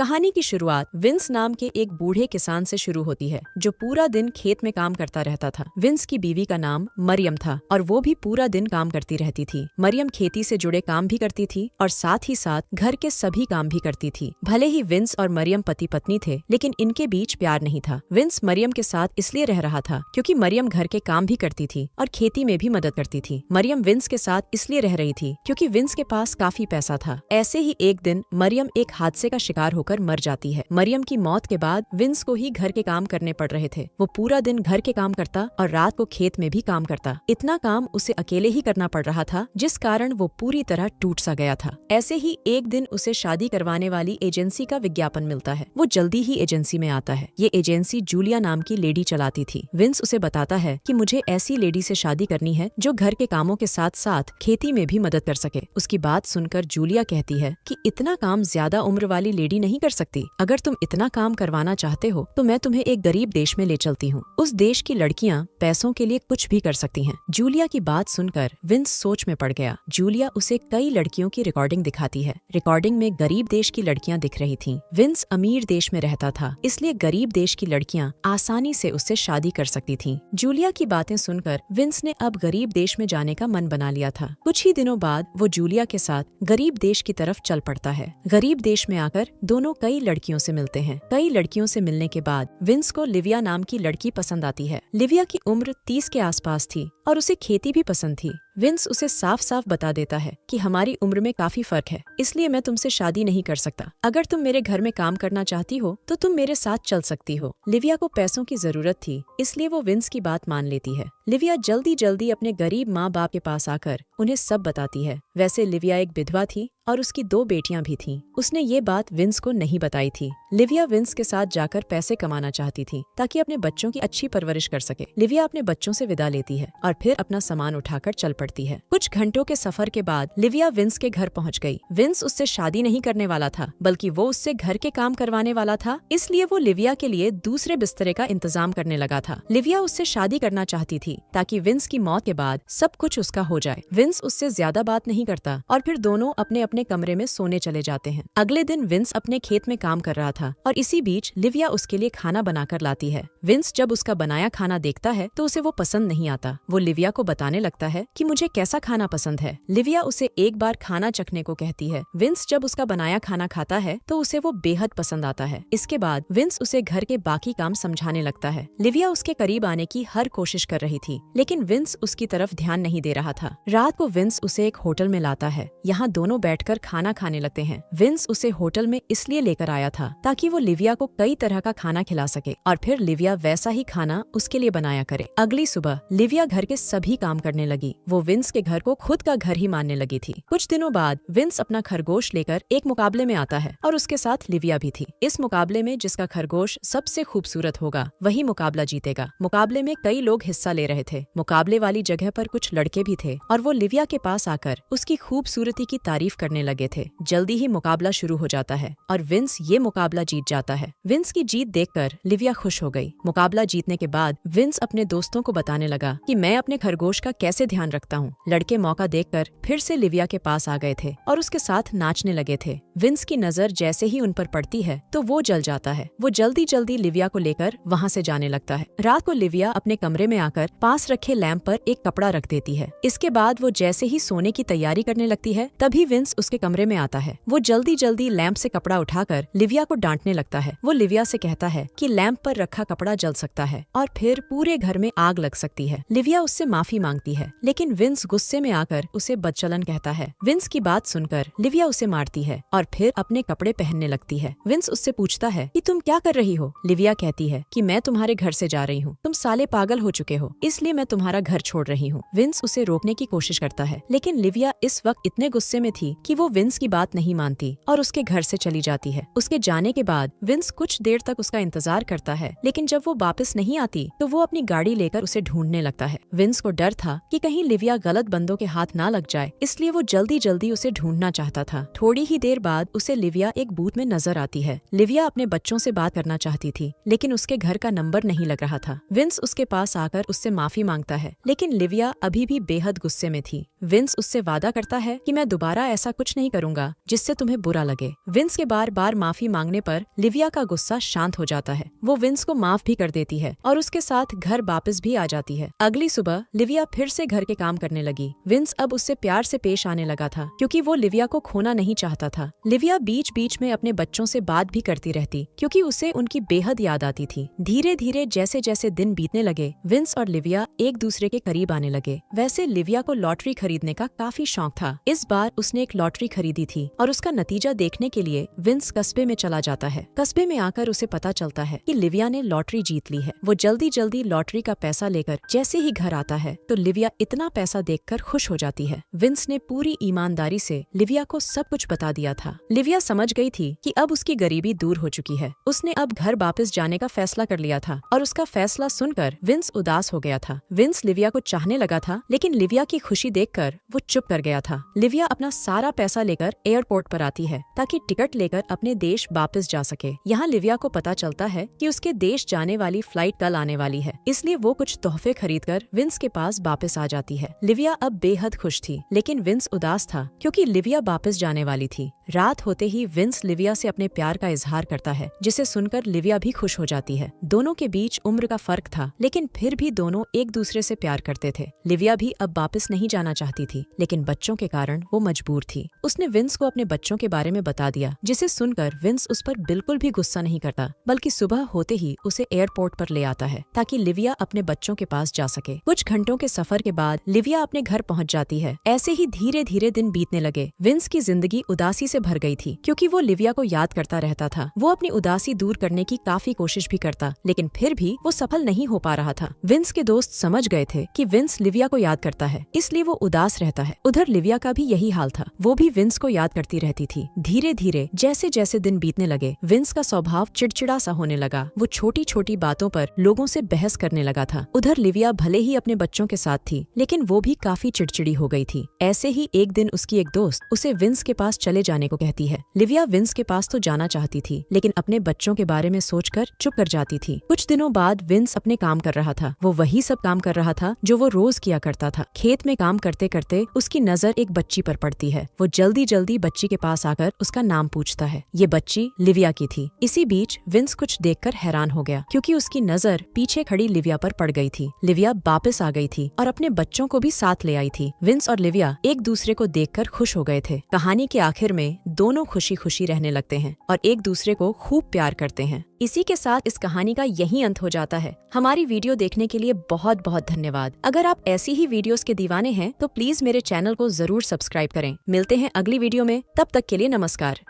कहानी की शुरुआत विंस नाम के एक बूढ़े किसान से शुरू होती है जो पूरा दिन खेत में काम करता रहता था। विंस की बीवी का नाम मरियम था और वो भी पूरा दिन काम करती रहती थी। मरियम खेती से जुड़े काम भी करती थी और साथ ही साथ घर के सभी काम भी करती थी। भले ही विंस और मरियम पति पत्नी थे, लेकिन इनके बीच प्यार नहीं था। विंस मरियम के साथ इसलिए रह रहा था क्योंकि मरियम घर के काम भी करती थी और खेती में भी मदद करती थी। मरियम विंस के साथ इसलिए रह रही थी क्योंकि विंस के पास काफी पैसा था। ऐसे ही एक दिन मरियम एक हादसे का शिकार होकर मर जाती है। मरियम की मौत के बाद विंस को ही घर के काम करने पड़ रहे थे। वो पूरा दिन घर के काम करता और रात को खेत में भी काम करता। इतना काम उसे अकेले ही करना पड़ रहा था, जिस कारण वो पूरी तरह टूट सा गया था। ऐसे ही एक दिन उसे शादी करवाने वाली एजेंसी का विज्ञापन मिलता है। वो जल्दी ही एजेंसी में आता है। ये एजेंसी जूलिया नाम की लेडी चलाती थी। विंस उसे बताता है कि मुझे ऐसी लेडी से शादी करनी है जो घर के कामों के साथ साथ खेती में भी मदद कर सके। उसकी बात सुनकर जूलिया कहती है कि इतना काम ज्यादा उम्र वाली लेडी नहीं कर सकती। अगर तुम इतना काम करवाना चाहते हो तो मैं तुम्हें एक गरीब देश में ले चलती हूँ। उस देश की लड़कियाँ पैसों के लिए कुछ भी कर सकती हैं। जूलिया की बात सुनकर विंस सोच में पड़ गया। जूलिया उसे कई लड़कियों की रिकॉर्डिंग दिखाती है। रिकॉर्डिंग में गरीब देश की लड़कियाँ दिख रही थीं। विंस अमीर देश में रहता था, इसलिए गरीब देश की लड़कियाँ आसानी से उससे शादी कर सकती थीं। जूलिया की बातें सुनकर विंस ने अब गरीब देश में जाने का मन बना लिया था। कुछ ही दिनों बाद वो जूलिया के साथ गरीब देश की तरफ चल पड़ता है। गरीब देश में आकर दोनों कई लड़कियों से मिलते हैं। कई लड़कियों से मिलने के बाद विंस को लिविया नाम की लड़की पसंद आती है। लिविया की उम्र 30 के आसपास थी और उसे खेती भी पसंद थी। विंस उसे साफ साफ बता देता है कि हमारी उम्र में काफी फर्क है, इसलिए मैं तुमसे शादी नहीं कर सकता। अगर तुम मेरे घर में काम करना चाहती हो तो तुम मेरे साथ चल सकती हो। लिविया को पैसों की जरूरत थी, इसलिए वो विंस की बात मान लेती है। लिविया जल्दी जल्दी अपने गरीब माँ बाप के पास आकर उन्हें सब बताती है। वैसे लिविया एक विधवा थी और उसकी 2 बेटियां भी थीं। उसने ये बात विंस को नहीं बताई थी। लिविया विंस के साथ जाकर पैसे कमाना चाहती थी ताकि अपने बच्चों की अच्छी परवरिश कर सके। लिविया अपने बच्चों से विदा लेती है और फिर अपना सामान उठाकर चल पड़ती है। कुछ घंटों के सफर के बाद लिविया विंस के घर पहुंच गई। विंस उससे शादी नहीं करने वाला था, बल्कि वो उससे घर के काम करवाने वाला था, इसलिए वो लिविया के लिए दूसरे बिस्तरे का इंतजाम करने लगा था। लिविया उससे शादी करना चाहती थी ताकि विंस की मौत के बाद सब कुछ उसका हो जाए। विंस उससे ज्यादा बात नहीं करता और फिर दोनों अपने अपने कमरे में सोने चले जाते हैं। अगले दिन विंस अपने खेत में काम कर रहा था और इसी बीच लिविया उसके लिए खाना बनाकर लाती है। विंस जब उसका बनाया खाना देखता है तो उसे वो पसंद नहीं आता। वो लिविया को बताने लगता है कि मुझे कैसा खाना पसंद है। लिविया उसे एक बार खाना चखने को कहती है। विंस जब उसका बनाया खाना खाता है तो उसे वो बेहद पसंद आता है। इसके बाद विंस उसे घर के बाकी काम समझाने लगता है। लिविया उसके करीब आने की हर कोशिश कर रही थी, लेकिन विंस उसकी तरफ ध्यान नहीं दे रहा था। रात को विंस उसे एक होटल में लाता है। यहाँ दोनों बैठकर खाना खाने लगते हैं। विंस उसे होटल में इसलिए लेकर आया था ताकि वो लिविया को कई तरह का खाना खिला सके और फिर लिविया वैसा ही खाना उसके लिए बनाया करे। अगली सुबह लिविया घर के सभी काम करने लगी। वो विंस के घर को खुद का घर ही मानने लगी थी। कुछ दिनों बाद विंस अपना खरगोश लेकर एक मुकाबले में आता है और उसके साथ लिविया भी थी। इस मुकाबले में जिसका खरगोश सबसे खूबसूरत होगा वही मुकाबला जीतेगा। मुकाबले में कई लोग हिस्सा ले रहे थे। मुकाबले वाली जगह पर कुछ लड़के भी थे और वो लिविया के पास आकर उसकी खूबसूरती की तारीफ करने लगे थे। जल्दी ही मुकाबला शुरू हो जाता है और विंस ये मुकाबला जीत जाता है। विंस की जीत देखकर लिविया खुश हो गई। मुकाबला जीतने के बाद विंस अपने दोस्तों को बताने लगा कि मैं अपने खरगोश का कैसे ध्यान रखता हूँ। लड़के मौका देखकर फिर से लिविया के पास आ गए थे और उसके साथ नाचने लगे थे। विंस की नजर जैसे ही उन पर पड़ती है तो वो जल जाता है। वो जल्दी जल्दी लिविया को लेकर वहाँ से जाने लगता है। रात को लिविया अपने कमरे में आकर पास रखे लैंप पर एक कपड़ा रख देती है। इसके बाद वो जैसे ही सोने की तैयारी करने लगती है तभी विंस उसके कमरे में आता है। वो जल्दी जल्दी लैंप से कपड़ा उठाकर लिविया को डांटने लगता है। वो लिविया से कहता है कि लैंप पर रखा कपड़ा जल सकता है और फिर पूरे घर में आग लग सकती है। लिविया उससे माफी मांगती है, लेकिन विंस गुस्से में आकर उसे बदचलन कहता है। विंस की बात सुनकर लिविया उसे मारती है और फिर अपने कपड़े पहनने लगती है। विंस उससे पूछता है कि तुम क्या कर रही हो। लिविया कहती है कि मैं तुम्हारे घर से जा रही हूँ, तुम साले पागल हो चुके हो, इसलिए मैं तुम्हारा घर छोड़ रही हूँ। विंस उसे रोकने की कोशिश करता है, लेकिन लिविया इस वक्त इतने गुस्से में थी कि वो विंस की बात नहीं मानती और उसके घर से चली जाती है। उसके जाने के बाद विंस कुछ देर तक उसका इंतजार करता है, लेकिन जब वो वापस नहीं आती तो वो अपनी गाड़ी लेकर उसे ढूंढने लगता है। विंस को डर था कि कहीं लिविया लिविया गलत बंदों के हाथ ना लग जाए, इसलिए वो जल्दी जल्दी उसे ढूंढना चाहता था। थोड़ी ही देर बाद उसे लिविया एक बूथ में नजर आती है। लिविया अपने बच्चों से बात करना चाहती थी, लेकिन उसके घर का नंबर नहीं लग रहा था। विंस उसके पास आकर उससे माफी मांगता है, लेकिन लिविया अभी भी बेहद गुस्से में थी। विंस उससे वादा करता है कि मैं दोबारा ऐसा कुछ नहीं करूंगा जिससे तुम्हें बुरा लगे। विंस के बार बार माफी मांगने पर लिविया का गुस्सा शांत हो जाता है। वो विंस को माफ भी कर देती है और उसके साथ घर वापस भी आ जाती है। अगली सुबह लिविया फिर से घर के काम करने लगी। विंस अब उससे प्यार से पेश आने लगा था, क्योंकि वो लिविया को खोना नहीं चाहता था। लिविया बीच बीच में अपने बच्चों से बात भी करती रहती, क्योंकि उसे उनकी बेहद याद आती थी। धीरे धीरे जैसे जैसे दिन बीतने लगे, विंस और लिविया एक दूसरे के करीब आने लगे। वैसे लिविया को लॉटरी खरीदने का काफी शौक था। इस बार उसने एक लॉटरी खरीदी थी और उसका नतीजा देखने के लिए विंस कस्बे में चला जाता है। कस्बे में आकर उसे पता चलता है कि लिविया ने लॉटरी जीत ली है। वो जल्दी जल्दी लॉटरी का पैसा लेकर जैसे ही घर आता है तो लिविया इतना पैसा देखकर खुश हो जाती है। विंस ने पूरी ईमानदारी से लिविया को सब कुछ बता दिया था। लिविया समझ गई थी कि अब उसकी गरीबी दूर हो चुकी है। उसने अब घर वापस जाने का फैसला कर लिया था और उसका फैसला सुनकर विंस उदास हो गया था। विंस लिविया को चाहने लगा था, लेकिन लिविया की खुशी देखकर वो चुप कर गया था। लिविया अपना सारा पैसा लेकर एयरपोर्ट पर आती है ताकि टिकट लेकर अपने देश वापस जा सके। यहाँ लिविया को पता चलता है कि उसके देश जाने वाली फ्लाइट कल आने वाली है, इसलिए वो कुछ तोहफे खरीदकर विंस के पास वापस आ जाती है। लिविया अब बेहद खुश थी, लेकिन विंस उदास था क्योंकि लिविया वापस जाने वाली थी। रात होते ही विंस लिविया से अपने प्यार का इजहार करता है, जिसे सुनकर लिविया भी खुश हो जाती है। दोनों के बीच उम्र का फर्क था, लेकिन फिर भी दोनों एक दूसरे से प्यार करते थे। लिविया भी अब वापस नहीं जाना चाहती थी, लेकिन बच्चों के कारण वो मजबूर थी। उसने विंस को अपने बच्चों के बारे में बता दिया, जिसे सुनकर विंस उस पर बिल्कुल भी गुस्सा नहीं करता, बल्कि सुबह होते ही उसे एयरपोर्ट पर ले आता है ताकि लिविया अपने बच्चों के पास जा सके। कुछ घंटों के सफर के बाद लिविया अपने घर पहुंच जाती है। ऐसे ही धीरे धीरे दिन बीतने लगे। विंस की जिंदगी उदासी से भर गई थी, क्योंकि वो लिविया को याद करता रहता था। वो अपनी उदासी दूर करने की काफी कोशिश भी करता, लेकिन फिर भी वो सफल नहीं हो पा रहा था। विंस के दोस्त समझ गए थे कि विंस लिविया को याद करता है, इसलिए वो उदास रहता है। उधर लिविया का भी यही हाल था, वो भी विंस को याद करती रहती थी। धीरे धीरे जैसे जैसे दिन बीतने लगे, विंस का स्वभाव चिड़चिड़ा सा होने लगा। वो छोटी छोटी बातों पर लोगों से बहस करने लगा था। उधर लिविया भले ही अपने बच्चों के साथ थी, लेकिन वो भी काफी चिड़चिड़ी हो गई थी। ऐसे ही एक दिन उसकी एक दोस्त उसे विंस के पास चले जाने को कहती है। लिविया विंस के पास तो जाना चाहती थी, लेकिन अपने बच्चों के बारे में सोचकर चुप कर जाती थी। कुछ दिनों बाद विंस अपने काम कर रहा था। वो वही सब काम कर रहा था जो वो रोज किया करता था। खेत में काम करते करते उसकी नजर एक बच्ची पर पड़ती है। वो जल्दी जल्दी बच्ची के पास आकर उसका नाम पूछता है। ये बच्ची लिविया की थी। इसी बीच विंस कुछ देखकर हैरान हो गया, क्योंकि उसकी नजर पीछे खड़ी लिविया पर पड़ गई थी। लिविया वापस आ गई थी और अपने बच्चों को भी साथ ले आई थी। विंस और लिविया एक दूसरे को देखकर खुश हो गए थे। कहानी के आखिर में दोनों खुशी खुशी रहने लगते हैं और एक दूसरे को खूब प्यार करते हैं। इसी के साथ इस कहानी का यही अंत हो जाता है। हमारी वीडियो देखने के लिए बहुत बहुत धन्यवाद। अगर आप ऐसी ही वीडियोस के दीवाने हैं तो प्लीज मेरे चैनल को जरूर सब्सक्राइब करें। मिलते हैं अगली वीडियो में, तब तक के लिए नमस्कार।